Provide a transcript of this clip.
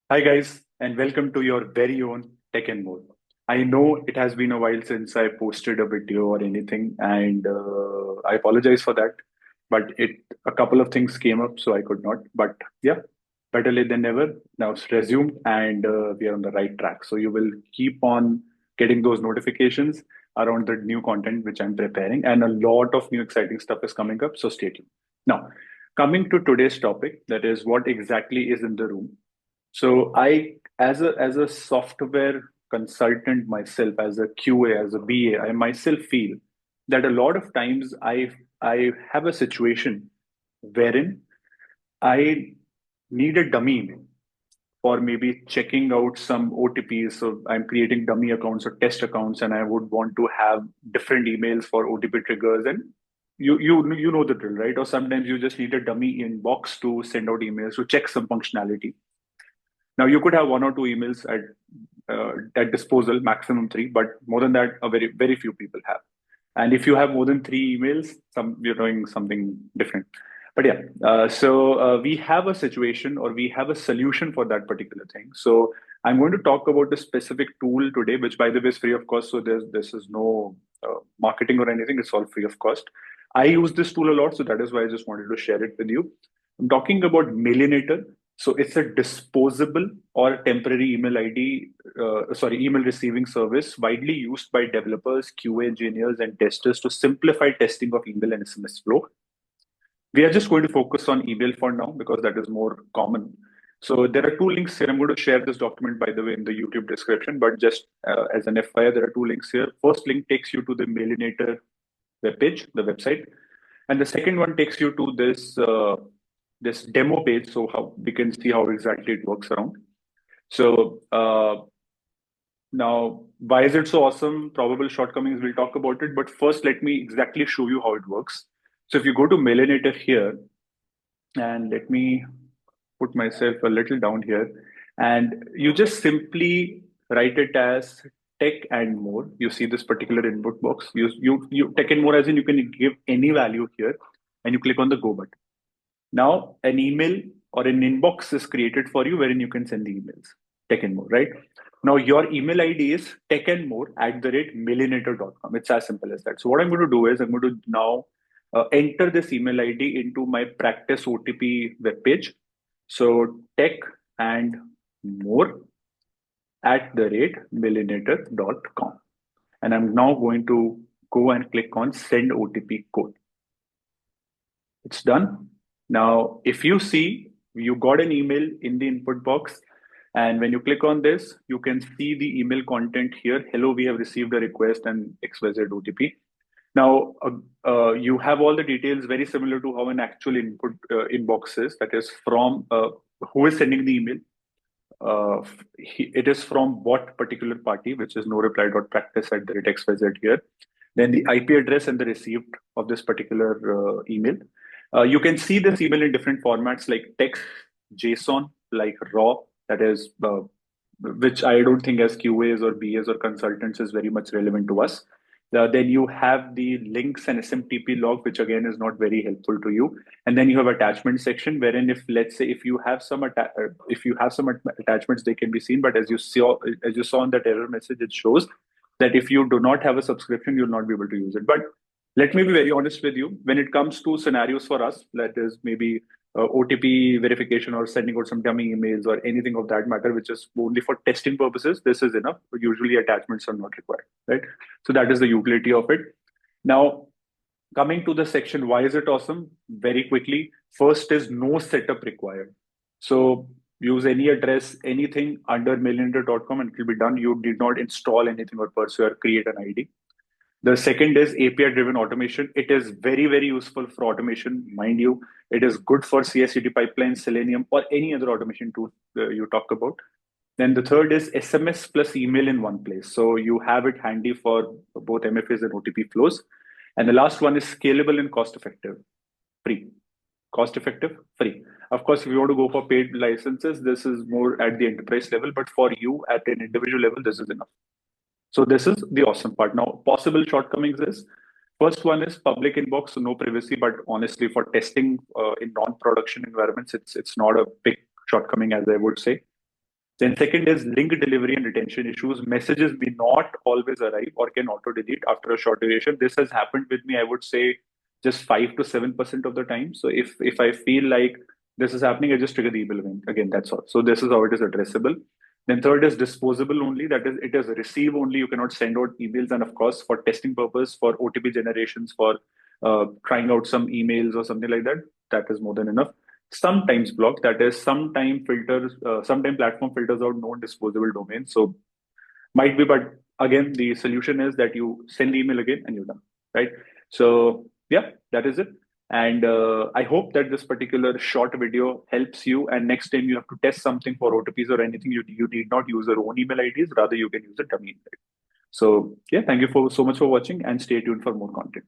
Hi, guys, and welcome to your very own Tech and More. I know it has been a while since I posted a video or anything, and I apologize for that. But a couple of things came up, so I could not. But yeah, better late than never. Now it's resumed, and we are on the right track. So you will keep on getting those notifications around the new content which I'm preparing, and a lot of new exciting stuff is coming up. So stay tuned. Now, coming to today's topic, that is what exactly is in the room. So as a software consultant myself, as a QA, as a BA, I myself feel that a lot of times I have a situation wherein I need a dummy email for maybe checking out some OTPs. So I'm creating dummy accounts or test accounts, and I would want to have different emails for OTP triggers. And you know the drill, right? Or sometimes you just need a dummy inbox to send out emails to check some functionality. Now you could have one or two emails at disposal, maximum three, but more than that, a very few people have. And if you have more than three emails, you're doing something different. But yeah, we have a situation or we have a solution for that particular thing. So I'm going to talk about a specific tool today, which by the way is free of cost. So this is no marketing or anything. It's all free of cost. I use this tool a lot, so that is why I just wanted to share it with you. I'm talking about Mailinator. So it's a disposable or temporary email receiving service widely used by developers, QA engineers, and testers to simplify testing of email and SMS flow. We are just going to focus on email for now because that is more common. So there are two links here. I'm going to share this document, by the way, in the YouTube description, but just as an FYI, there are two links here. First link takes you to the Mailinator webpage, the website, and the second one takes you to this demo page, so how we can see how exactly it works around. So now, why is it so awesome? Probable shortcomings, we'll talk about it. But first, let me exactly show you how it works. So if you go to Mailinator here, and let me put myself a little down here, and you just simply write it as tech and more. You see this particular input box. You tech and more as in you can give any value here, and you click on the go button. Now, an email or an inbox is created for you wherein you can send the emails. Tech and more, right? Now, your email ID is techandmore@mailinator.com. It's as simple as that. So, what I'm going to do is I'm going to now enter this email ID into my practice OTP webpage. So, tech and more @mailinator.com. And I'm now going to go and click on send OTP code. It's done. Now, if you see, you got an email in the input box. And when you click on this, you can see the email content here. Hello, we have received a request and XYZ OTP. Now, you have all the details very similar to how an actual input inbox is. That is from who is sending the email. It is from what particular party, which is no reply.practice@xyz here. Then the IP address and the receipt of this particular email. You can see this email in different formats like text, JSON, like raw, that is, which I don't think as QAs or BAs or consultants is very much relevant to us. Then you have the links and SMTP log, which again is not very helpful to you. And then you have attachment section, wherein if let's say if you have some attachments, they can be seen. But as you saw in that error message, it shows that if you do not have a subscription, you'll not be able to use it. But let me be very honest with you. When it comes to scenarios for us, that is maybe OTP verification or sending out some dummy emails or anything of that matter, which is only for testing purposes, this is enough. But usually attachments are not required, right? So that is the utility of it. Now, coming to the section, why is it awesome? Very quickly, first is no setup required. So use any address, anything under mailinator.com and it will be done. You did not install anything or pursue or create an ID. The second is API driven automation. It is very useful for automation, mind you. It is good for CI/CD pipeline, Selenium, or any other automation tool you talk about. Then the third is SMS plus email in one place. So you have it handy for both MFAs and OTP flows. And the last one is scalable and cost effective, free. Cost effective, free. Of course, if you want to go for paid licenses, this is more at the enterprise level, but for you at an individual level, this is enough. So this is the awesome part. Now, possible shortcomings is first one is public inbox, so no privacy. But honestly, for testing in non-production environments, it's not a big shortcoming, as I would say. Then second is link delivery and retention issues. Messages may not always arrive or can auto delete after a short duration. This has happened with me, I would say, just 5 to 7% of the time. So if I feel like this is happening, I just trigger the email again. That's all. So this is how it is addressable. Then third is disposable only. That is, it is receive only. You cannot send out emails. And of course, for testing purpose, for OTP generations, for trying out some emails or something like that, that is more than enough. Sometimes block, that is, sometime platform filters out known disposable domains. So might be, but again, the solution is that you send the email again and you're done, right? So yeah, that is it. And I hope that this particular short video helps you. And next time you have to test something for OTPs or anything, you need not use your own email IDs. Rather, you can use a dummy email. So yeah, thank you for so much for watching, and stay tuned for more content.